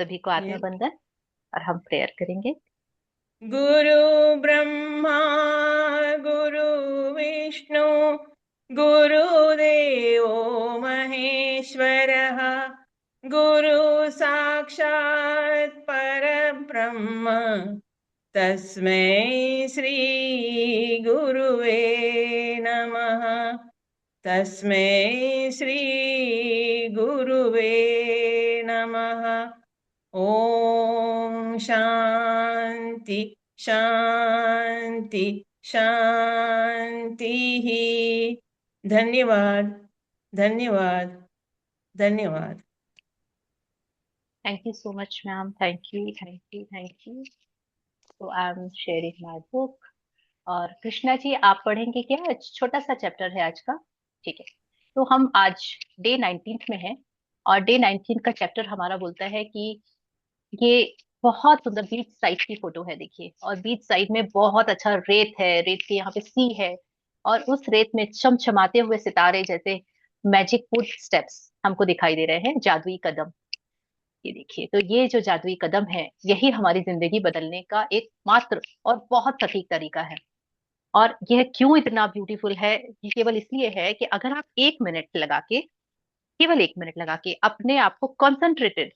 सभी को ये आत्मबंधन। और हम प्रेयर करेंगे। गुरु ब्रह्मा गुरु विष्णु गुरुदेवो महेश्वरः गुरु साक्षात् परब्रह्म तस्मै श्री गुरुवे नमः। तस्मै श्री गुरुवे नमः। ओम शांति शांति शांति ही। धन्यवाद धन्यवाद धन्यवाद। Thank you so much ma'am. Thank you thank you thank you. तो I am sharing my book. और कृष्णा जी आप पढ़ेंगे क्या? छोटा सा चैप्टर है आज का। ठीक है। तो हम आज डे 19 में हैं। और डे 19 का चैप्टर हमारा बोलता है कि ये बहुत सुंदर बीच साइड की फोटो है, देखिए। और बीच साइड में बहुत अच्छा रेत है, रेत के यहाँ पे सी है। और उस रेत में चमचमाते हुए सितारे जैसे मैजिक फुट स्टेप्स हमको दिखाई दे रहे हैं, जादुई कदम। ये देखिए, तो ये जो जादुई कदम है यही हमारी जिंदगी बदलने का एक मात्र और बहुत सटीक तरीका है। और यह क्यों इतना ब्यूटीफुल है? ये केवल इसलिए है कि अगर आप 1 मिनट लगा के, केवल 1 मिनट लगा के अपने आप को कॉन्सेंट्रेटेड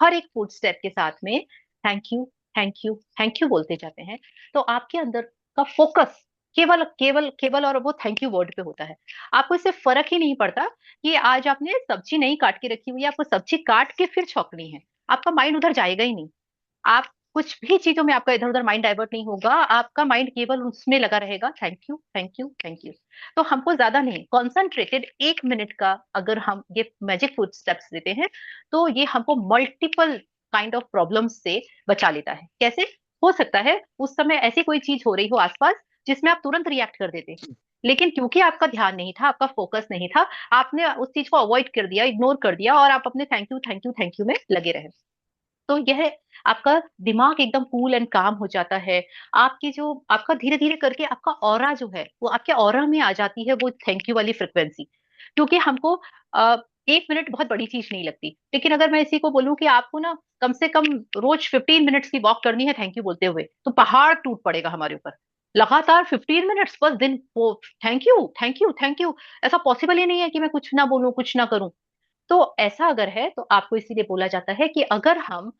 हर एक फुट स्टेप के साथ में thank you thank you thank you बोलते जाते हैं, तो आपके अंदर का फोकस केवल केवल केवल और वो थैंक यू वर्ड पे होता है। आपको इससे फर्क ही नहीं पड़ता कि आज आपने सब्जी नहीं काट के रखी हुई है, आपको सब्जी काट के फिर छौंकनी है। आपका माइंड उधर जाएगा ही नहीं। आप कुछ भी चीजों में आपका इधर उधर माइंड डाइवर्ट नहीं होगा, आपका माइंड केवल उसमें लगा रहेगा, thank you thank you thank you. तो हमको ज्यादा नहीं, कॉन्सेंट्रेटेड 1 मिनट का अगर हम ये मैजिक फूड स्टेप्स देते हैं तो ये हमको मल्टीपल काइंड ऑफ प्रॉब्लम्स से बचा लेता है। कैसे? हो सकता है उस समय ऐसी कोई चीज हो रही हो आसपास जिसमें आप तुरंत रिएक्ट कर देते हैं, लेकिन क्योंकि आपका ध्यान नहीं था, आपका फोकस नहीं था, आपने उस चीज को अवॉइड कर दिया, इग्नोर कर दिया, और आप अपने thank you thank you thank you में लगे रहे। तो यह आपका दिमाग एकदम कूल एंड काम हो जाता है। आपकी जो आपका धीरे धीरे करके आपका ऑरा जो है वो आपके ऑरा में आ जाती है, वो थैंक यू वाली फ्रिक्वेंसी। क्योंकि हमको 1 मिनट बहुत बड़ी चीज नहीं लगती, लेकिन अगर मैं इसी को बोलूं कि आपको ना कम से कम रोज 15 मिनट्स की वॉक करनी है थैंक यू बोलते हुए, तो पहाड़ टूट पड़ेगा हमारे ऊपर। लगातार 15 मिनट्स बस दिन वो thank you thank you thank you. ऐसा पॉसिबल ही नहीं है कि मैं कुछ ना बोलूं, कुछ ना करूं। तो ऐसा अगर है तो आपको इसीलिए बोला जाता है कि अगर हम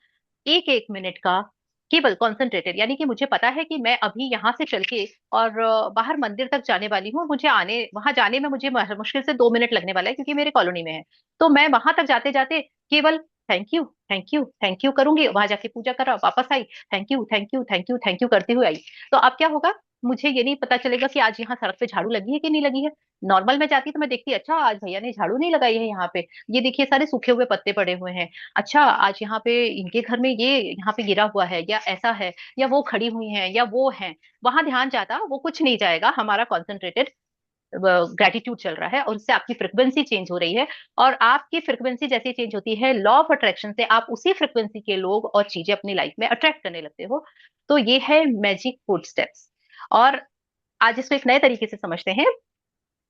एक एक मिनट का केवल कॉन्सेंट्रेटेड, यानी कि मुझे पता है कि मैं अभी यहाँ से चल के और बाहर मंदिर तक जाने वाली हूँ, मुझे आने वहां जाने में मुझे मुश्किल से 2 मिनट लगने वाला है क्योंकि मेरे कॉलोनी में है। तो मैं वहां तक जाते जाते केवल thank you thank you thank you करूंगी, वहां जाके पूजा करा, वापस आई, thank you thank you thank you thank you करती हुई आई। तो अब क्या होगा? मुझे ये नहीं पता चलेगा कि आज यहाँ सड़क पे झाड़ू लगी है कि नहीं लगी है। नॉर्मल में जाती तो मैं देखती, अच्छा आज भैया ने झाड़ू नहीं लगाई है यहाँ पे, ये देखिए सारे सूखे हुए पत्ते पड़े हुए हैं, अच्छा आज यहाँ पे इनके घर में ये यहाँ पे गिरा हुआ है, या ऐसा है, या वो खड़ी हुई है, या वो है। वहां ध्यान जाता, वो कुछ नहीं जाएगा, हमारा कॉन्सेंट्रेटेड ग्रेटिट्यूड चल रहा है और उससे आपकी फ्रिक्वेंसी चेंज हो रही है। और आपकी फ्रिक्वेंसी जैसे चेंज होती है, लॉ ऑफ अट्रैक्शन से आप उसी फ्रिक्वेंसी के लोग और चीजें अपनी लाइफ में अट्रैक्ट करने लगते हो। तो ये है मैजिक फूड स्टेप्स। और आज इसको एक नए तरीके से समझते हैं।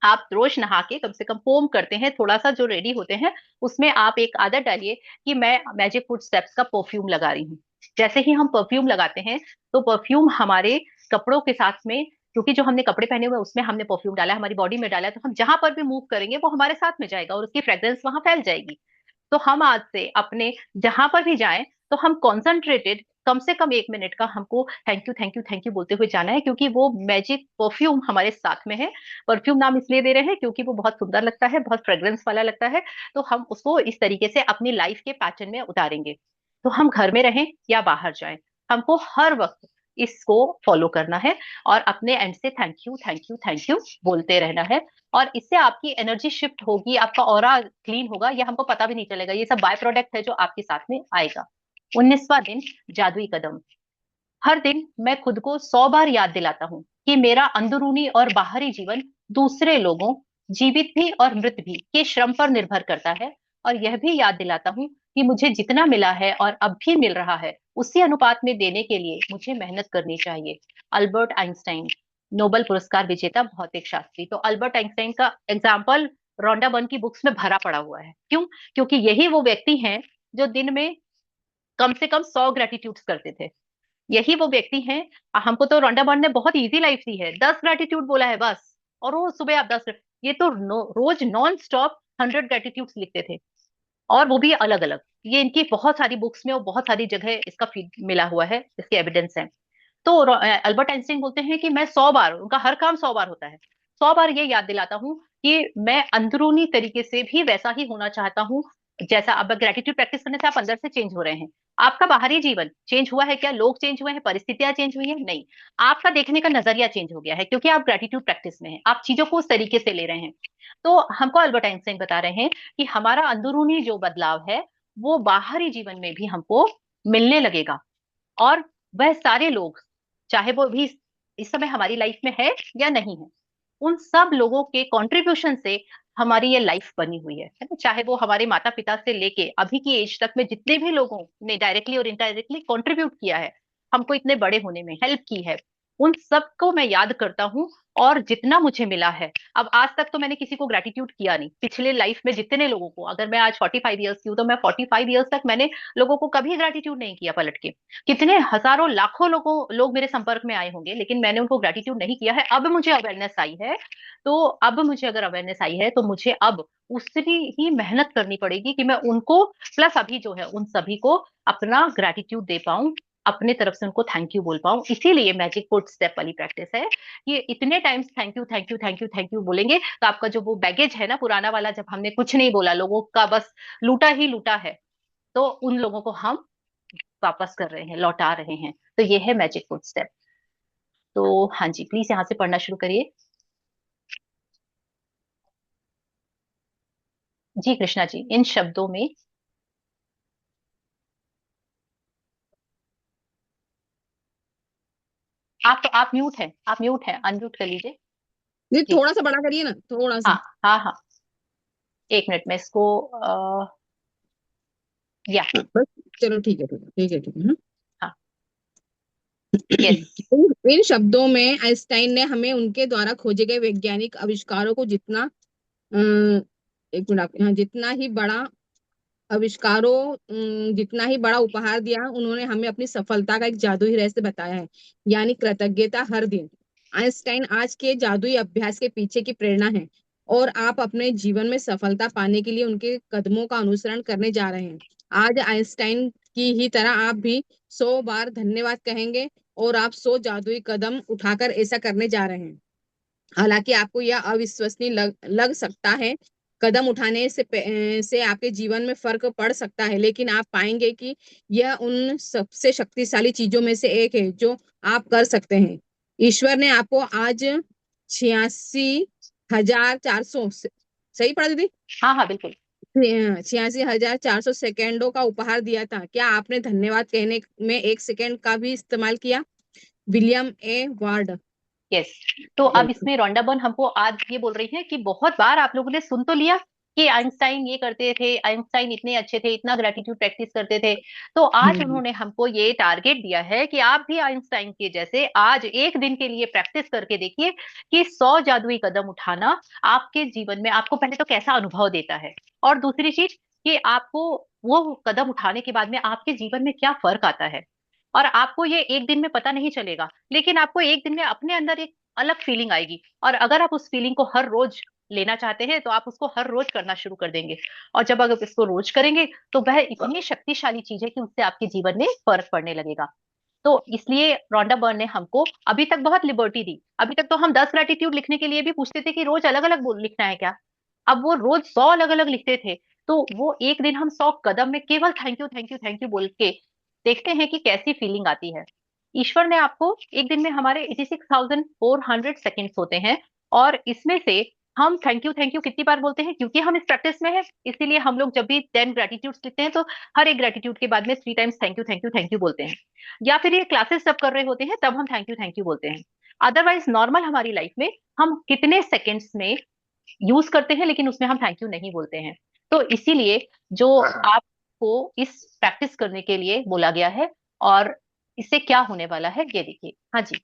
आप रोज नहा के कम से कम फोम करते हैं, थोड़ा सा जो रेडी होते हैं उसमें आप एक आदत डालिए कि मैं मैजिक फूड स्टेप्स का परफ्यूम लगा रही हूँ। जैसे ही हम परफ्यूम लगाते हैं तो परफ्यूम हमारे कपड़ों के साथ में, क्योंकि जो हमने कपड़े पहने हुए हैं उसमें हमने परफ्यूम डाला है, हमारी बॉडी में डाला है, तो हम जहां पर भी मूव करेंगे वो हमारे साथ में जाएगा और उसकी फ्रेग्रेंस वहां फैल जाएगी। तो हम आज से अपने जहां पर भी जाएं तो हम कॉन्सेंट्रेटेड कम से कम 1 मिनट का हमको thank you thank you thank you बोलते हुए जाना है, क्योंकि वो मैजिक परफ्यूम हमारे साथ में है। परफ्यूम नाम इसलिए दे रहे हैं क्योंकि वो बहुत सुंदर लगता है, बहुत फ्रेग्रेंस वाला लगता है। तो हम उसको इस तरीके से अपनी लाइफ के पैटर्न में उतारेंगे। तो हम घर में रहें या बाहर जाएं, हमको हर वक्त इसको फॉलो करना है और अपने एंड से thank you thank you thank you बोलते रहना है। और इससे आपकी एनर्जी शिफ्ट होगी, आपका ऑरा क्लीन होगा, ये हमको पता भी नहीं चलेगा। ये सब बाय प्रोडक्ट है जो आपके साथ में आएगा। 19वां दिन, जादुई कदम। हर दिन मैं खुद को 100 बार याद दिलाता हूँ कि मेरा अंदरूनी और बाहरी जीवन दूसरे लोगों, जीवित भी और मृत भी, के श्रम पर निर्भर करता है। और यह भी याद दिलाता हूँ कि मुझे जितना मिला है और अब भी मिल रहा है उसी अनुपात में देने के लिए मुझे मेहनत करनी चाहिए। अल्बर्ट आइंस्टाइन, नोबेल पुरस्कार विजेता भौतिक शास्त्री। तो अल्बर्ट आइंस्टाइन का एग्जाम्पल रोंडा बर्न की बुक्स में भरा पड़ा हुआ है। क्यों? क्योंकि यही वो व्यक्ति हैं जो दिन में कम से कम 100 ग्रेटिट्यूड्स करते थे। यही वो व्यक्ति हैं। हमको तो रोंडा बर्न ने बहुत इजी लाइफ दी है, 10 ग्रेटिट्यूड बोला है बस, और रोज सुबह आप 10, ये तो रोज नॉन स्टॉप 100 ग्रेटिट्यूड्स लिखते थे, और वो भी अलग अलग। ये इनकी बहुत सारी बुक्स में और बहुत सारी जगह इसका फीड मिला हुआ है, इसके एविडेंस है। तो अल्बर्ट आइंस्टाइन बोलते हैं कि मैं 100 बार, उनका हर काम 100 बार होता है, 100 बार ये याद दिलाता हूँ कि मैं अंदरूनी तरीके से भी वैसा ही होना चाहता हूँ जैसा। अब ग्रेटिट्यूड प्रैक्टिस करने से आप अंदर से चेंज हो रहे हैं। आपका बाहरी जीवन चेंज हुआ है क्या? लोग चेंज हुए हैं, परिस्थितियां चेंज हुई है? नहीं। आपका देखने का नजरिया चेंज हो गया है, क्योंकि आप ग्रेटिट्यूड प्रैक्टिस में हैं, आप चीजों को उस तरीके से ले रहे हैं। तो हमको अल्बर्ट आइंस्टाइन बता रहे हैं कि हमारा अंदरूनी जो बदलाव है वो बाहरी जीवन में भी हमको मिलने लगेगा। और वह सारे लोग, चाहे वो भी इस समय हमारी लाइफ में है या नहीं है, उन सब लोगों के कंट्रीब्यूशन से हमारी ये लाइफ बनी हुई है ना। चाहे वो हमारे माता पिता से लेके अभी की एज तक में जितने भी लोगों ने डायरेक्टली और इनडायरेक्टली कंट्रीब्यूट किया है, हमको इतने बड़े होने में हेल्प की है, उन सबको मैं याद करता हूँ। और जितना मुझे मिला है, अब आज तक तो मैंने किसी को ग्रेटिट्यूड किया नहीं, पिछले लाइफ में जितने लोगों को, अगर मैं आज 45 ईयर्स की हूँ तो मैं 45 ईयर्स तक मैंने लोगों को कभी ग्रेटिट्यूड नहीं किया पलट के। कितने हजारों लाखों लोग मेरे संपर्क में आए होंगे, लेकिन मैंने उनको ग्रेटिट्यूड नहीं किया है। अब मुझे अवेयरनेस आई है, तो अब मुझे अगर अवेयरनेस आई है तो मुझे अब उसकी ही मेहनत करनी पड़ेगी कि मैं उनको प्लस अभी जो है उन सभी को अपना ग्रेटिट्यूड दे पाऊं, अपने तरफ से उनको थैंक यू बोल पाऊं। इसीलिए मैजिक फुट स्टेप वाली प्रैक्टिस है। ये इतने times thank you thank you thank you thank you बोलेंगे तो आपका जो वो बैगेज है ना पुराना वाला, जब हमने कुछ नहीं बोला, लोगों का बस लूटा ही लूटा है, तो उन लोगों को हम वापस कर रहे हैं, लौटा रहे हैं। तो ये है मैजिक फुट स्टेप। तो हाँ जी, प्लीज यहाँ से पढ़ना शुरू करिए। जी कृष्णा जी, इन शब्दों में। आप म्यूट हैं, आप म्यूट हैं, अनम्यूट कर लीजिए। ये जी। थोड़ा सा बड़ा करिए ना, थोड़ा हाँ सा। हाँ हाँ, एक मिनट में इसको या बस, चलो ठीक है, ठीक है, ठीक है, ठीक है। हाँ, यस। इन शब्दों में आइंस्टाइन ने हमें उनके द्वारा खोजे गए वैज्ञानिक आविष्कारों को एक मिनट हाँ, जितना ही बड़ा उपहार दिया, उन्होंने हमें अपनी सफलता का एक जादुई रहस्य बताया है, यानी कृतज्ञता हर दिन। आइंस्टाइन आज के जादुई अभ्यास के पीछे की प्रेरणा है, और आप अपने जीवन में सफलता पाने के लिए उनके कदमों का अनुसरण करने जा रहे हैं। आज आइंस्टाइन की ही तरह आप भी 100 बार धन्यवाद कहेंगे, और आप 100 जादुई कदम उठाकर ऐसा करने जा रहे हैं। हालांकि आपको यह अविश्वसनीय लग सकता है, कदम उठाने से आपके जीवन में फर्क पड़ सकता है, लेकिन आप पाएंगे कि यह उन सबसे शक्तिशाली चीजों में से एक है जो आप कर सकते हैं। ईश्वर ने आपको आज 86,400, सही पढ़ा दीदी? हाँ हाँ बिल्कुल। 86,400 सेकेंडों का उपहार दिया था। क्या आपने धन्यवाद कहने में 1 सेकेंड का भी इस्तेमाल किया? विलियम ए वार्ड। यस। तो अब इसमें रोंडा बर्न हमको आज ये बोल रही है कि बहुत बार आप लोगों ने सुन तो लिया कि आइंस्टाइन ये करते थे, आइंस्टाइन इतने अच्छे थे, इतना ग्रेटिट्यूड प्रैक्टिस करते थे। तो आज उन्होंने हमको ये टारगेट दिया है कि आप भी आइंस्टाइन के जैसे आज एक दिन के लिए प्रैक्टिस करके देखिए कि 100 जादुई कदम उठाना आपके जीवन में आपको पहले तो कैसा अनुभव देता है, और दूसरी चीज कि आपको वो कदम उठाने के बाद में आपके जीवन में क्या फर्क आता है। और आपको ये एक दिन में पता नहीं चलेगा, लेकिन आपको एक दिन में अपने अंदर एक अलग फीलिंग आएगी। और अगर आप उस फीलिंग को हर रोज लेना चाहते हैं तो आप उसको हर रोज करना शुरू कर देंगे। और जब अगर इसको रोज करेंगे तो वह इतनी शक्तिशाली चीज है कि उससे आपके जीवन में फर्क पड़ने लगेगा। तो इसलिए रोंडा बर्न ने हमको अभी तक बहुत लिबर्टी दी। अभी तक तो हम 10 ग्रेटिट्यूड लिखने के लिए भी पूछते थे कि रोज अलग अलग लिखना है क्या। अब वो रोज 100 अलग अलग लिखते थे। तो वो एक दिन हम 100 कदम में केवल thank you thank you thank you बोल के देखते हैं कि कैसी फीलिंग आती है। ईश्वर ने आपको एक दिन में हमारे 86,400 सेकेंड्स होते हैं, और इसमें से हम थैंक यू कितनी बार बोलते हैं, क्योंकि हम इस प्रैक्टिस में है इसीलिए हम लोग जब भी 10 ग्रेटिट्यूड लिखते हैं तो हर एक ग्रेटिट्यूड के बाद में 3 टाइम्स थैंक यू बोलते हैं। या फिर ये क्लासेस जब कर रहे होते हैं तब हम थैंक यू बोलते हैं। अदरवाइज नॉर्मल हमारी लाइफ में हम कितने सेकेंड्स में यूज करते हैं, लेकिन उसमें हम थैंक यू नहीं बोलते हैं। तो इसीलिए जो आपको इस प्रैक्टिस करने के लिए बोला गया है, और इससे क्या होने वाला है ये देखिए। हाँ जी।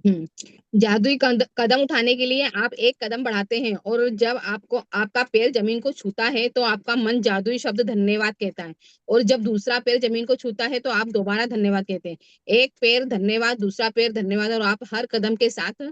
जादुई कदम उठाने के लिए आप एक कदम बढ़ाते हैं और जब आपको आपका पैर जमीन को छूता है तो आपका मन जादुई शब्द धन्यवाद कहता है, और जब दूसरा पैर जमीन को छूता है तो आप दोबारा धन्यवाद कहते हैं। एक पैर धन्यवाद, दूसरा पैर धन्यवाद, और आप हर कदम के साथ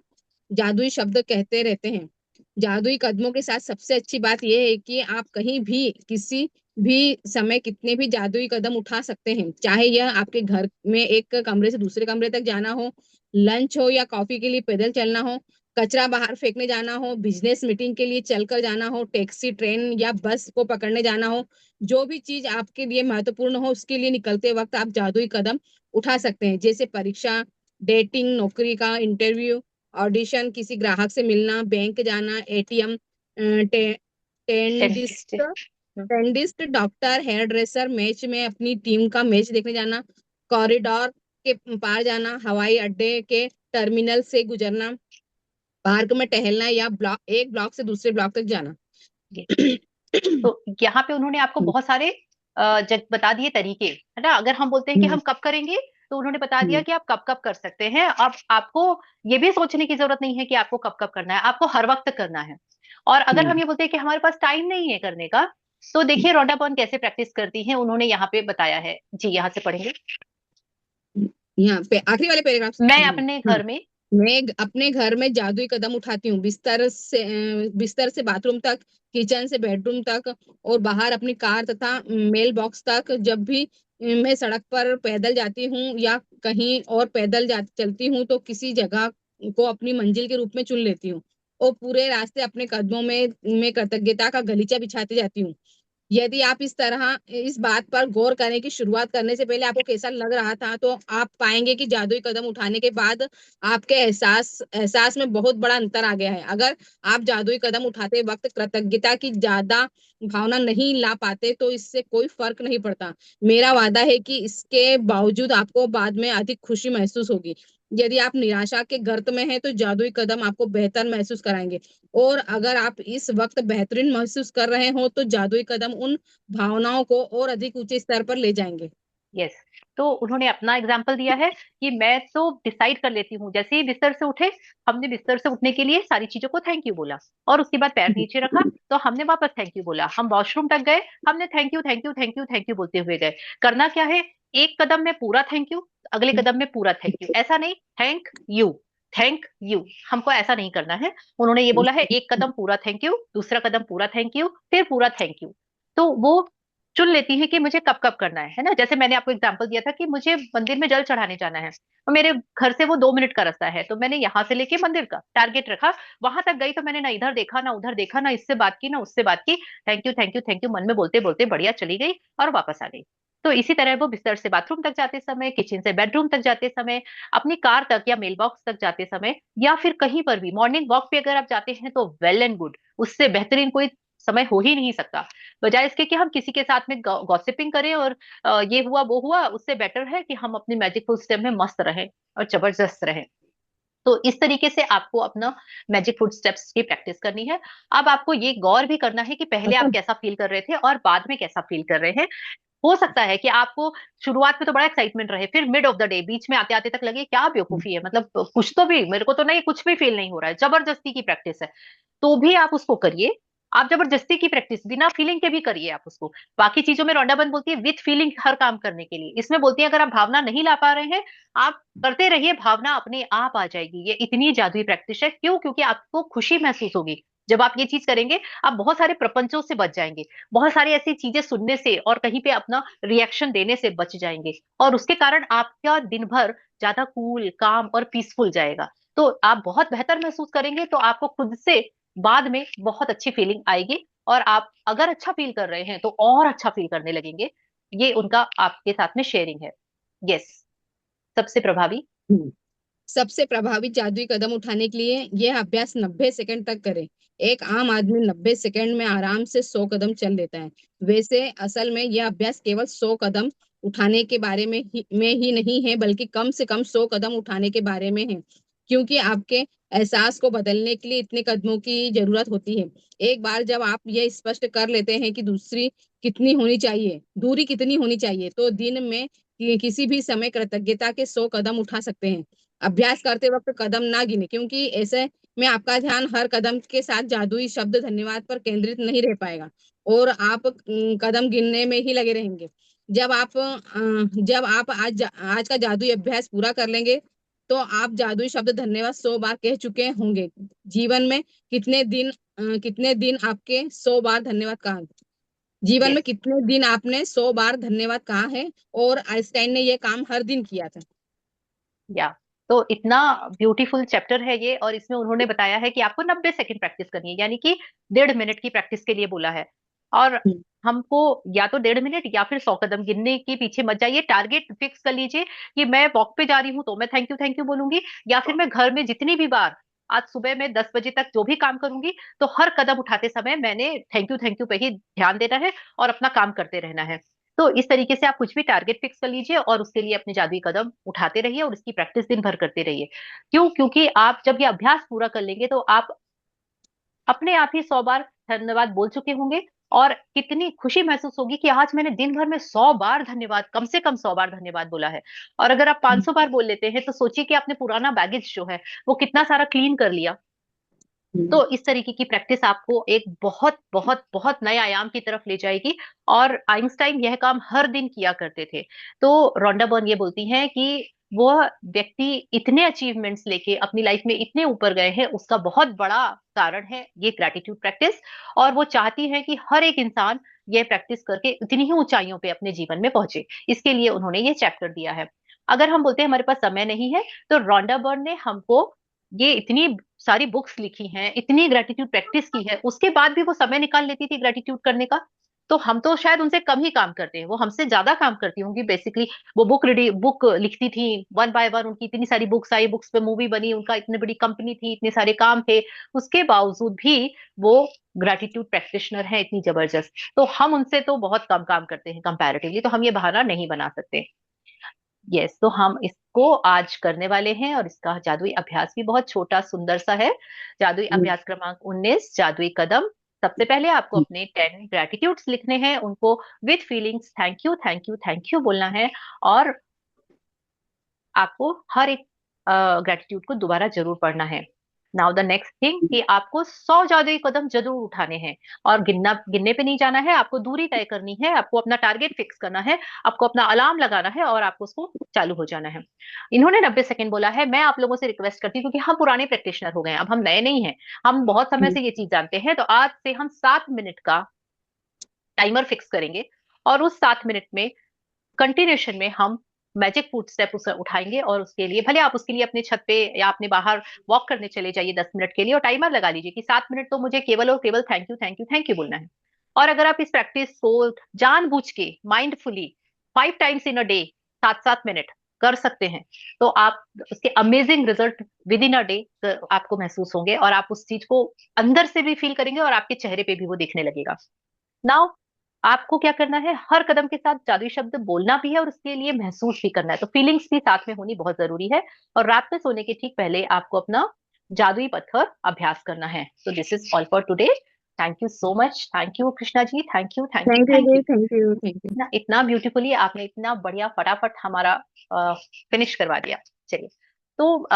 जादुई शब्द कहते रहते हैं। जादुई कदमों के साथ सबसे अच्छी बात यह है कि आप कहीं भी किसी भी समय कितने भी जादुई कदम उठा सकते हैं, चाहे यह आपके घर में एक कमरे से दूसरे कमरे तक जाना हो, लंच हो या कॉफी के लिए पैदल चलना हो, कचरा बाहर फेंकने जाना हो, बिजनेस मीटिंग के लिए चलकर जाना हो, टैक्सी, ट्रेन या बस को पकड़ने जाना हो। जो भी चीज आपके लिए महत्वपूर्ण हो उसके लिए निकलते वक्त आप जादुई कदम उठा सकते हैं, जैसे परीक्षा, डेटिंग, नौकरी का इंटरव्यू, ऑडिशन, किसी ग्राहक से मिलना, बैंक जाना, ATM, dentist, dentist. Dentist, doctor, hair dresser, match में अपनी टीम का मैच देखने जाना, कॉरिडोर के पार जाना, हवाई अड्डे के टर्मिनल से गुजरना, पार्क में टहलना या एक ब्लॉक से दूसरे ब्लॉक तक जाना। तो यहाँ पे उन्होंने आपको बहुत सारे बता दिए तरीके, है ना। अगर हम बोलते हैं कि हम कब करेंगे, तो उन्होंने बता दिया कि आप कब कब कर सकते हैं। अब आपको ये भी सोचने की जरूरत नहीं है कि आपको कब कब करना है, आपको हर वक्त करना है। और अगर हम ये बोलते हैं कि हमारे पास टाइम नहीं है करने का, तो देखिए रोंडा बर्न कैसे प्रैक्टिस करती हैं, उन्होंने यहाँ पे बताया है जी। यहाँ से पढ़ेंगे, यहाँ पे आखिरी वाले पैराग्राफ। मैं अपने घर में मैं अपने घर में जादुई कदम उठाती हूँ, बिस्तर से बाथरूम तक, किचन से बेडरूम तक, और बाहर अपनी कार तथा मेल बॉक्स तक। जब भी मैं सड़क पर पैदल जाती हूँ या कहीं और पैदल चलती हूँ तो किसी जगह को अपनी मंजिल के रूप में चुन लेती हूँ, और पूरे रास्ते अपने कदमों में मैं कृतज्ञता का गलीचा बिछाती जाती हूँ। यदि आप इस बात पर गौर करें कि शुरुआत करने से पहले आपको कैसा लग रहा था, तो आप पाएंगे कि जादुई कदम उठाने के बाद आपके एहसास में बहुत बड़ा अंतर आ गया है। अगर आप जादुई कदम उठाते वक्त कृतज्ञता की ज्यादा भावना नहीं ला पाते तो इससे कोई फर्क नहीं पड़ता। मेरा वादा है कि इसके बावजूद आपको बाद में अधिक खुशी महसूस होगी। यदि आप निराशा के गर्त में हैं तो जादुई कदम आपको बेहतर महसूस कराएंगे, और अगर आप इस वक्त बेहतरीन महसूस कर रहे हो तो जादुई कदम उन भावनाओं को और अधिक ऊंचे स्तर पर ले जाएंगे। यस। तो उन्होंने अपना एग्जाम्पल दिया है कि मैं तो डिसाइड कर लेती हूँ, जैसे ही बिस्तर से उठे, हमने बिस्तर से उठने के लिए सारी चीजों को थैंक यू बोला, और उसके बाद पैर नीचे रखा तो हमने वापस थैंक यू बोला, हम वॉशरूम तक गए, हमने thank you thank you thank you thank you बोलते हुए गए। करना क्या है, एक कदम में पूरा थैंक यू, अगले कदम में पूरा थैंक यू, ऐसा नहीं थैंक यू थैंक यू, हमको ऐसा नहीं करना है। उन्होंने ये बोला है एक कदम पूरा थैंक यू, दूसरा कदम पूरा थैंक यू, फिर पूरा थैंक यू। तो वो चुन लेती है कि मुझे कब कब करना है ना। जैसे मैंने आपको एग्जांपल दिया था कि मुझे मंदिर में जल चढ़ाने जाना है, और मेरे घर से वो 2 मिनट का रास्ता है, तो मैंने यहाँ से लेके मंदिर का टारगेट रखा, वहां तक गई तो मैंने ना इधर देखा ना उधर देखा, ना इससे बात की ना उससे बात की, thank you thank you thank you मन में बोलते बोलते बढ़िया चली गई और वापस आ गई। तो इसी तरह वो बिस्तर से बाथरूम तक जाते समय, किचन से बेडरूम तक जाते समय, अपनी कार तक या मेल बॉक्स तक जाते समय, या फिर कहीं पर भी मॉर्निंग वॉक पे अगर आप जाते हैं तो वेल एंड गुड, उससे बेहतरीन कोई समय हो ही नहीं सकता। बजाय इसके कि हम किसी के साथ में गॉसिपिंग करें और ये हुआ वो हुआ, उससे बेटर है कि हम अपनी मैजिक फुल स्टेप में मस्त रहें और जबरदस्त रहें। तो इस तरीके से आपको अपना मैजिक फुट स्टेप्स की प्रैक्टिस करनी है। अब आपको ये गौर भी करना है कि पहले आप कैसा फील कर रहे थे और बाद में कैसा फील कर रहे हैं। हो सकता है कि आपको शुरुआत में तो बड़ा एक्साइटमेंट रहे, फिर मिड ऑफ द डे बीच में आते आते तक लगे क्या बेवकूफी है, मतलब कुछ तो भी मेरे को तो नहीं, कुछ भी फील नहीं हो रहा है, जबरदस्ती की प्रैक्टिस है, तो भी आप उसको करिए। आप जबरदस्ती की प्रैक्टिस बिना फीलिंग के भी करिए आप उसको। बाकी चीजों में रोंडाबन बोलती है विथ फीलिंग हर काम करने के लिए, इसमें बोलती है अगर आप भावना नहीं ला पा रहे हैं, आप करते रहिए, भावना अपने आप आ जाएगी। ये इतनी जादुई प्रैक्टिस है, क्यों? क्योंकि आपको खुशी महसूस होगी जब आप ये चीज करेंगे। आप बहुत सारे प्रपंचों से बच जाएंगे, बहुत सारी ऐसी चीजें सुनने से और कहीं पे अपना रिएक्शन देने से बच जाएंगे, और उसके कारण आपका दिन भर ज्यादा कूल, काम और पीसफुल जाएगा। तो आप बहुत बेहतर महसूस करेंगे, तो आपको खुद से बाद में बहुत अच्छी फीलिंग आएगी, और आप अगर अच्छा फील कर रहे हैं तो और अच्छा फील करने लगेंगे। ये उनका आपके साथ में शेयरिंग है। यस। सबसे प्रभावी सबसे प्रभावी जादुई कदम उठाने के लिए यह अभ्यास 90 सेकंड तक करें। एक आम आदमी 90 सेकंड में आराम से 100 कदम चल लेता है। वैसे असल में यह अभ्यास केवल 100 कदम उठाने के बारे में ही नहीं है, बल्कि कम से कम 100 कदम उठाने के बारे में है, क्योंकि आपके एहसास को बदलने के लिए इतने कदमों की जरूरत होती है। एक बार जब आप यह स्पष्ट कर लेते हैं कि दूरी कितनी होनी चाहिए, तो दिन में किसी भी समय कृतज्ञता के 100 कदम उठा सकते हैं। अभ्यास करते वक्त कदम ना गिने, क्योंकि ऐसे में आपका ध्यान हर कदम के साथ जादुई शब्द धन्यवाद पर केंद्रित नहीं रह पाएगा और आप कदम गिनने में ही लगे रहेंगे। जब आप आज का जादुई अभ्यास पूरा कर लेंगे तो आप जादुई शब्द धन्यवाद 100 बार कह चुके होंगे। जीवन में कितने दिन आपके 100 बार धन्यवाद कहा? जीवन में यस, कितने दिन आपने 100 बार धन्यवाद कहा है? और आइंस्टाइन ने ये काम हर दिन किया था। या तो इतना ब्यूटीफुल चैप्टर है ये, और इसमें उन्होंने बताया है कि आपको 90 सेकंड प्रैक्टिस करनी है, यानी कि 1.5 मिनट की प्रैक्टिस के लिए बोला है। और हम्म, हमको या तो 1.5 मिनट या फिर 100 कदम गिनने के पीछे मत जाइए। टारगेट फिक्स कर लीजिए कि मैं वॉक पे जा रही हूँ तो मैं थैंक यू बोलूंगी, या फिर मैं घर में जितनी भी बार आज सुबह में 10 बजे तक जो भी काम करूंगी, तो हर कदम उठाते समय मैंने थैंक यू पे ही ध्यान देना है और अपना काम करते रहना है। तो इस तरीके से आप कुछ भी टारगेट फिक्स कर लीजिए और उसके लिए अपने जादुई कदम उठाते रहिए और उसकी प्रैक्टिस दिन भर करते रहिए। क्यों? क्योंकि आप जब ये अभ्यास पूरा कर लेंगे तो आप अपने आप ही 100 बार धन्यवाद बोल चुके होंगे, और कितनी खुशी महसूस होगी कि आज मैंने दिन भर में 100 बार धन्यवाद, कम से कम 100 बार धन्यवाद बोला है। और अगर आप 500 बार बोल लेते हैं तो सोचिए कि आपने पुराना बैगेज जो है वो कितना सारा क्लीन कर लिया। हम्म, तो इस तरीके की प्रैक्टिस आपको एक बहुत बहुत बहुत नए आयाम की तरफ ले जाएगी। और आइंस्टाइन यह काम हर दिन किया करते थे। तो रोंडा बर्न ये बोलती हैं कि वह व्यक्ति इतने अचीवमेंट्स लेके अपनी लाइफ में इतने ऊपर गए हैं, उसका बहुत बड़ा कारण है ये ग्रेटिट्यूड प्रैक्टिस। और वो चाहती है कि हर एक इंसान ये प्रैक्टिस करके उतनी ही ऊंचाइयों पे अपने जीवन में पहुंचे। इसके लिए उन्होंने ये चैप्टर दिया है। अगर हम बोलते हैं हमारे पास समय नहीं है, तो रोंडा बर्न ने हमको ये इतनी सारी बुक्स लिखी हैं, इतनी ग्रेटिट्यूड प्रैक्टिस की है, उसके बाद भी वो समय निकाल लेती थी ग्रेटिट्यूड करने का। तो हम तो शायद उनसे कम ही काम करते हैं, वो हमसे ज्यादा काम करती होंगी बेसिकली। वो बुक लिखती थी, वन बाय वन उनकी इतनी सारी बुक्स आई, बुक्स पे मूवी बनी, उनका इतनी बड़ी कंपनी थी, इतने सारे काम थे। उसके बावजूद भी वो ग्रेटिट्यूड प्रैक्टिशनर है इतनी जबरदस्त। तो हम उनसे तो बहुत कम काम करते हैं कंपैरेटिवली, तो हम ये बहाना नहीं बना सकते। यस, तो हम इसको आज करने वाले हैं, और इसका जादुई अभ्यास भी बहुत छोटा सुंदर सा है। जादुई हम्म, अभ्यास क्रमांक 19, जादुई कदम। सबसे पहले आपको अपने 10 ग्रेटिट्यूड्स लिखने हैं, उनको विद फीलिंग्स थैंक यू बोलना है। और आपको हर एक ग्रेटिट्यूड को दोबारा जरूर पढ़ना है। नाउ द नेक्स्ट थिंग कि आपको 100 जादुई कदम जरूर उठाने हैं। और गिनने पे नहीं जाना है, आपको दूरी तय करनी है, आपको अपना टारगेट फिक्स करना है, आपको अपना अलार्म लगाना है और आपको उसको चालू हो जाना है। इन्होंने 90 सेकंड बोला है। मैं आप लोगों से रिक्वेस्ट करती हूँ, क्योंकि हम पुराने प्रैक्टिशनर हो गए हैं, अब हम नए नहीं हैं, हम बहुत समय हम्म, से ये चीज जानते हैं। तो आज से हम 7 मिनट का टाइमर फिक्स करेंगे, और उस 7 मिनट में कंटिन्यूशन में हम मैजिक फूड स्टेप उसे उठाएंगे। और उसके लिए भले आप उसके लिए अपने छत पे या अपने बाहर वॉक करने चले जाइए 10 मिनट के लिए, और टाइमर लगा लीजिए कि 7 मिनट तो मुझे केवल और केवल थैंक यू बोलना है। और अगर आप इस प्रैक्टिस को जानबूझ के mindfully 5 times in a day, 7 7 minute कर सकते हैं, तो आप उसके amazing result with in a day आपको महसूस होंगे, और आप उस चीज को अंदर से भी फील करेंगे और आपके चेहरे पे भी वो दिखने लगेगा। नाउ आपको क्या करना है, हर कदम के साथ जादुई शब्द बोलना भी है और उसके लिए महसूस भी करना है, तो फीलिंग्स भी साथ में होनी बहुत जरूरी है। और रात में सोने के ठीक पहले आपको अपना जादुई पत्थर अभ्यास करना है। तो this is all for today. Thank you so much, thank you Krishna ji, thank you thank you thank you thank जी, you. Thank you, thank you. इतना इतना ब्यूटीफुली आपने इतना बढ़िया फटाफट हमारा फिनिश करवा दिया। चलिए, तो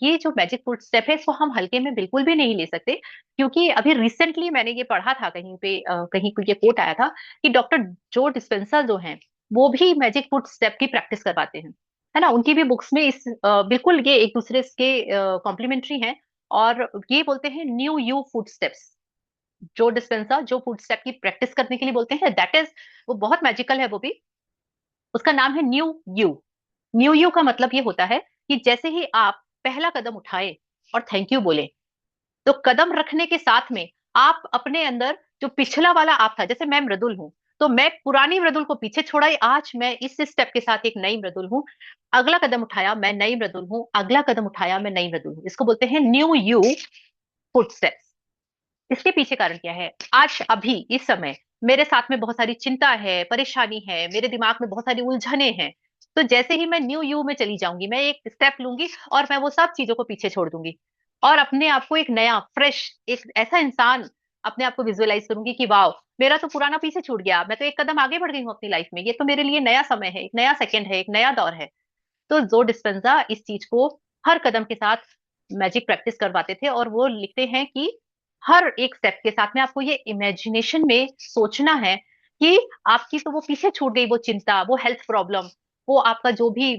ये जो मैजिक फूड स्टेप है इसको हम हल्के में बिल्कुल भी नहीं ले सकते, क्योंकि अभी रिसेंटली मैंने ये पढ़ा था कहीं पे, कहीं ये कोट आया था कि डॉक्टर जो डिस्पेंसर जो हैं वो भी मैजिक फूड स्टेप की प्रैक्टिस करवाते हैं, है ना। उनकी भी बुक्स में इस बिल्कुल ये एक दूसरे के कॉम्प्लीमेंट्री हैं। और ये बोलते हैं न्यू यू फूड स्टेप्स। जो डिस्पेंसर जो फूड स्टेप की प्रैक्टिस करने के लिए बोलते हैं, दैट इज, वो बहुत मैजिकल है वो भी। उसका नाम है न्यू यू। न्यू यू का मतलब ये होता है कि जैसे ही आप पहला कदम उठाए और थैंक यू बोले, तो कदम रखने के साथ में आप अपने अंदर जो पिछला वाला आप था, जैसे मैं मृदुल हूं, तो मैं पुरानी मृदुल को पीछे छोड़ाई, आज मैं इस स्टेप के साथ एक नई मृदुल हूं। अगला कदम उठाया, मैं नई मृदुल हूं, अगला कदम उठाया, मैं नई मृदुल हूं। इसको बोलते हैं न्यू यू फुटस्टेप्स। इसके पीछे कारण क्या है? आज अभी इस समय मेरे साथ में बहुत सारी चिंता है, परेशानी है, मेरे दिमाग में बहुत सारी उलझने हैं। तो जैसे ही मैं न्यू यू में चली जाऊंगी, मैं एक स्टेप लूंगी और मैं वो सब चीजों को पीछे छोड़ दूंगी, और अपने आप को एक नया फ्रेश, एक ऐसा इंसान अपने आप को विजुअलाइज करूंगी कि वाह, मेरा तो पुराना पीछे छूट गया, मैं तो एक कदम आगे बढ़ गई हूँ अपनी लाइफ में, ये तो मेरे लिए नया समय है, एक नया सेकंड है, एक नया दौर है। तो जो डिस्पेंजा इस चीज को हर कदम के साथ मैजिक प्रैक्टिस करवाते थे। और वो लिखते हैं कि हर एक स्टेप के साथ में आपको ये इमेजिनेशन में सोचना है कि आपकी तो वो पीछे छूट गई, वो चिंता, वो हेल्थ प्रॉब्लम, वो आपका जो भी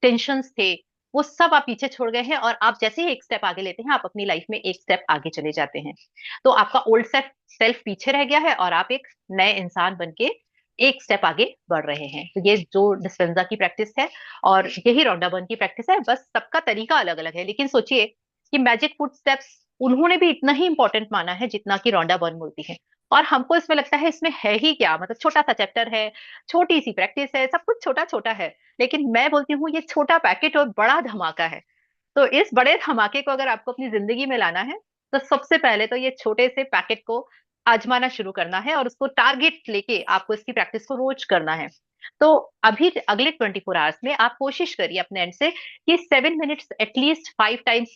टेंशन्स थे, वो सब आप पीछे छोड़ गए हैं, और आप जैसे ही एक स्टेप आगे लेते हैं, आप अपनी लाइफ में एक स्टेप आगे चले जाते हैं। तो आपका ओल्ड सेल्फ सेल्फ पीछे रह गया है और आप एक नए इंसान बन के एक स्टेप आगे बढ़ रहे हैं। तो ये जो डिस्पेंजा की प्रैक्टिस है और यही रोंडा बर्न की प्रैक्टिस है, बस सबका तरीका अलग अलग है। लेकिन सोचिए कि मैजिक फुट स्टेप्स उन्होंने भी इतना ही इंपॉर्टेंट माना है जितना कि रोंडा बर्न बोलती है। और हमको इसमें लगता है इसमें है ही क्या, मतलब छोटा सा चैप्टर है, छोटी सी प्रैक्टिस है, सब कुछ छोटा छोटा है। लेकिन मैं बोलती हूँ ये छोटा पैकेट और बड़ा धमाका है। तो इस बड़े धमाके को अगर आपको अपनी जिंदगी में लाना है, तो सबसे पहले तो ये छोटे से पैकेट को आजमाना शुरू करना है, और उसको टारगेट लेके आपको इसकी प्रैक्टिस को रोज करना है। तो अभी अगले 24 आवर्स में आप कोशिश करिए अपने एंड से कि 7 मिनट्स एटलीस्ट 5 टाइम्स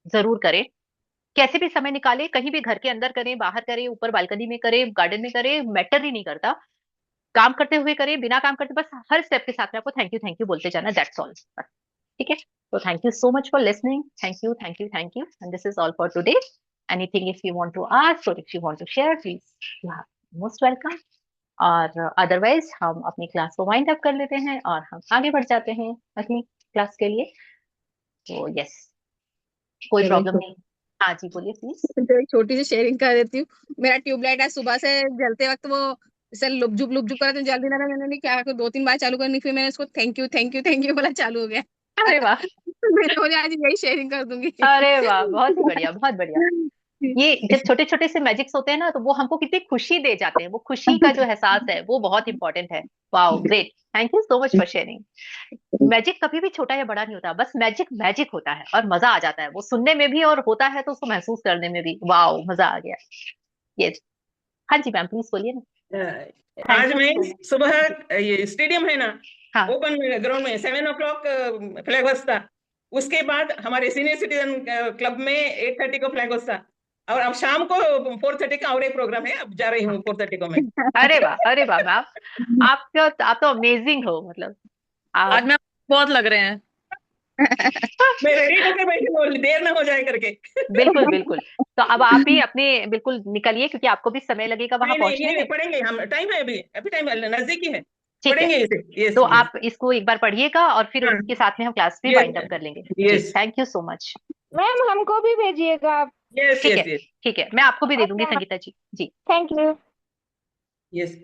जरूर करें। कैसे भी समय निकाले, कहीं भी घर के अंदर करें, बाहर करें, ऊपर बालकनी में करें, गार्डन में करें, मैटर ही नहीं करता। काम करते हुए करें, बिना काम करते, बस हर स्टेप के साथ में आपको थैंक यू बोलते जाना, दैट्स ऑल। ठीक है। तो thank you so much for listening. Thank you, thank you, thank you, and this is all for today. Anything if you want to ask और if you want to share, please you are most welcome. और otherwise हम अपनी class को wind up कर लेते हैं और हम आगे बढ़ जाते हैं अगली क्लास के लिए। तो यस, कोई प्रॉब्लम नहीं। हाँ जी, बोलिए प्लीज। तो एक छोटी सी शेयरिंग कर देती हूँ। मेरा ट्यूबलाइट आज सुबह से जलते वक्त वो सर लुप जुप कर रहा था, जल्दी लगा, मैंने क्या 2-3 बार चालू करनी, फिर मैंने उसको थैंक यू बोला, चालू हो गया। अरे वाह, मैंने बोले आज यही शेयरिंग कर दूंगी। अरे वाह, बहुत ही बढ़िया, बहुत बढ़िया। ये जब छोटे छोटे से मैजिक्स होते हैं ना, तो वो हमको कितनी खुशी दे जाते हैं। वो खुशी का जो एहसास है वो बहुत इंपॉर्टेंट है। Wow, great, thank you so much for sharing. Magic कभी भी छोटा या बड़ा नहीं होता, बस मैजिक मैजिक होता है और मजा आ जाता है वो सुनने में भी, और होता है तो उसको महसूस करने में भी। वाओ, मजा आ गया। यस, हाँ जी मैम, प्लीज बोलिए ना। थैंक आज यू मैं सो मच। सुबह ये स्टेडियम है ना, हाँ, ओपन ग्राउंड में 7 o'clock फ्लैग होस्ता। उसके बाद हमारे सीनियर सिटीजन क्लब में 8:30 को फ्लैग होस्ता। और अब शाम को 4:30 का और एक प्रोग्राम है, अब जा रही हूँ 4:30 को मैं। अरे वाह, अरे वाह मैम, आप तो अमेजिंग हो, मतलब आज आप। मैं बहुत लग रहे हैं। मैं रेडी होकर बैठी हूँ, देर ना हो जाए करके। बिल्कुल बिल्कुल। तो अब आप भी अपने बिल्कुल निकलिए, क्योंकि आपको भी समय लगेगा वहां नहीं नहीं, पहुंचने ये में। पढ़ेंगे हम, टाइम है, अभी अभी टाइम नजदीकी है। ठीक है, पढ़ेंगे इसे। तो यस यस। आप इसको एक बार पढ़िएगा और फिर हाँ, उसके साथ में हम क्लास भी वाइंड यस अप कर लेंगे। जी, yes thank you so much. Ma'am हमको भी भेजिएगा आप। यस ठीक है, यस यस ठीक है, मैं आपको भी दे दूंगी अच्छा, संगीता जी। जी, थैंक यू। यस।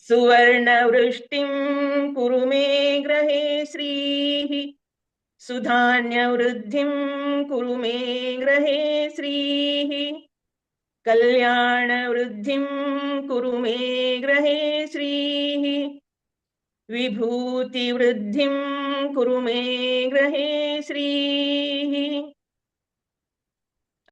सुवर्णवृष्टिं कुरु मे ग्रहे श्रीः, सुधान्यवृद्धिं कुरु मे ग्रहे श्रीः, कल्याणवृद्धिं कुरु मे ग्रहे श्रीः, विभूतिवृद्धिं कुरु मे ग्रहे श्रीः,